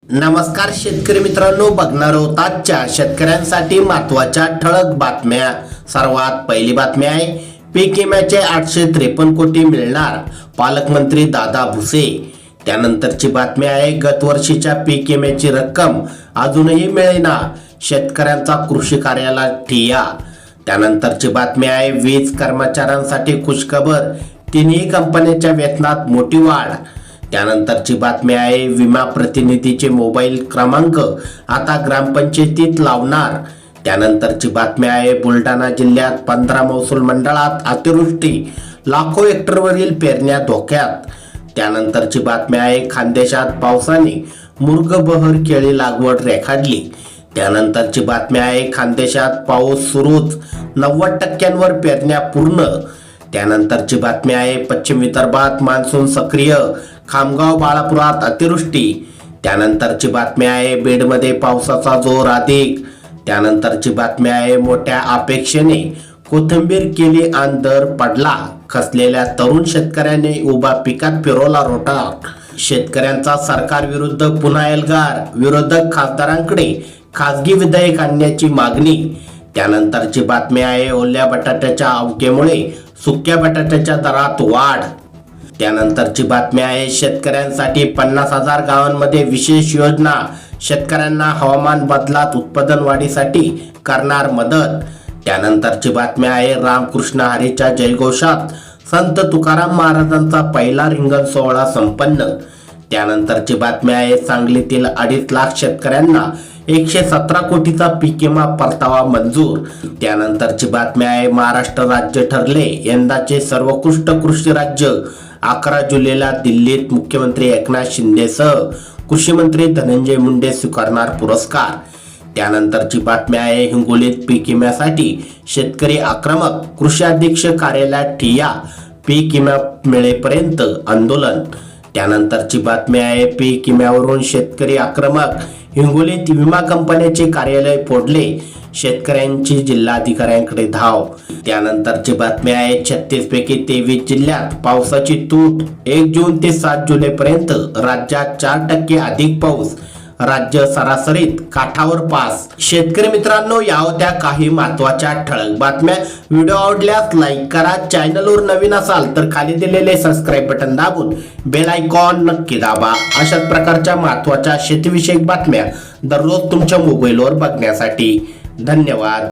नमस्कार शेतकरी मित्रांनो, बघणार आहोत आजच्या शेतकऱ्यांसाठी महत्त्वाच्या ठळक बातम्या। सर्वात पहिली बातमी आहे, पीक विम्याचे 853 कोटी मिळणार, पालकमंत्री दादा भुसे। त्यानंतरची बातमी आहे, गत वर्षीच्या पीक विम्याची रक्कम अजूनही मिळेना, शेतकऱ्यांचा कृषी कार्यालयाला ठिय्या। त्यानंतरची बातमी आहे, वीज कर्मचाऱ्यांसाठी खुशखबर, तिन्ही कंपन्यांच्या वेतनात मोठी वाढ। त्यानंतरची बातमी आहे, विमा प्रतिनिधीचे मोबाईल क्रमांक आता ग्रामपंचायतीत लावणार। त्यानंतरची बातमी आहे, बुलढाणा जिल्ह्यात 15 महसूल मंडळात अतिवृष्टी, लाखो हेक्टरवरील पेरण्या धोक्यात। त्यानंतरची बातमी आहे, खानदेशात पावसाने मुर्गबहर केळी लागवड रेखाडली। त्यानंतरची बातमी आहे, खानदेशात पाऊस सुरूच, 90% पेरण्या पूर्ण। त्यानंतरची बातमी आहे, पश्चिम विदर्भात मान्सून सक्रिय, खामगाव बाळापुरात अतिवृष्टी। त्यानंतरची बातमी आहे, बीडमध्ये पावसाचा जोर अधिक। त्यानंतरची बातमी आहे, मोठ्या अपेक्षेने कोथिंबीर केली आणि दर पडला, खचलेल्या तरुण शेतकऱ्याने उभा पिकात फिरवला रोटा। शेतकऱ्यांचा सरकार विरुद्ध पुन्हा एल्गार, विरोधक खासदारांकडे खासगी विधेयक आणण्याची मागणी। त्यानंतरची बातमी आहे, ओल्या बटाट्याच्या अवघेमुळे सुक्या बटाट्याच्या दरात वाढ। त्यानंतरची बातमी आहे, शेतकऱ्यांसाठी 50,000 गावांमध्ये विशेष योजना, शेतकऱ्यांना हवामान बदलात उत्पादन वाढीसाठी करणार मदत। त्यानंतरची बातमी आहे, रामकृष्ण हरीच्या जयघोषात संत तुकाराम महाराजांचा पहिला रिंगण सोहळा संपन्न। त्यानंतरची बातमी आहे, सांगलीतील 2.5 लाख शेतकऱ्यांना 117 कोटीचा पीक विमा परतावा मंजूर। त्यानंतरची बातमी आहे, महाराष्ट्र राज्य ठरले यंदाचे सर्वोत्कृष्ट कृषी राज्य। 11 जुलैला दिल्लीत मुख्यमंत्री एकनाथ शिंदेसह कृषी मंत्री धनंजय मुंडे स्वीकारणार पुरस्कार। त्यानंतरची बातमी आहे, हिंगोलीत पीक विम्यासाठी शेतकरी आक्रमक, कृषी अधीक्षक कार्यालयात ठिय्या, पीक विमा मिळेपर्यंत आंदोलन। त्यानंतरची बातमी आहे, पीक विम्यावरून शेतकरी आक्रमक, हिंगोलीत विमा कंपन्याचे कार्यालय फोडले, शेतकऱ्यांची जिल्हाधिकाऱ्यांकडे धाव। त्यानंतरची बातमी आहे, 36 पैकी 23 जिल्ह्यात पावसाची तूट, 1 जून ते 7 जुलैपर्यंत राज्यात 4% अधिक पाऊस, राज्य सरासरीत काठावर पास। शेतकरी मित्रांनो, या होत्या काही महत्त्वाच्या ठळक बातम्या। व्हिडिओ आवडल्यास लाईक करा, चॅनलवर नवीन असाल तर खाली दिलेले सबस्क्राईब बटन दाबून बेल आयकॉन नक्की दाबा। अशाच प्रकारच्या महत्त्वाच्या शेतीविषयक बातम्या दररोज तुमच्या मोबाईलवर बघण्यासाठी धन्यवाद।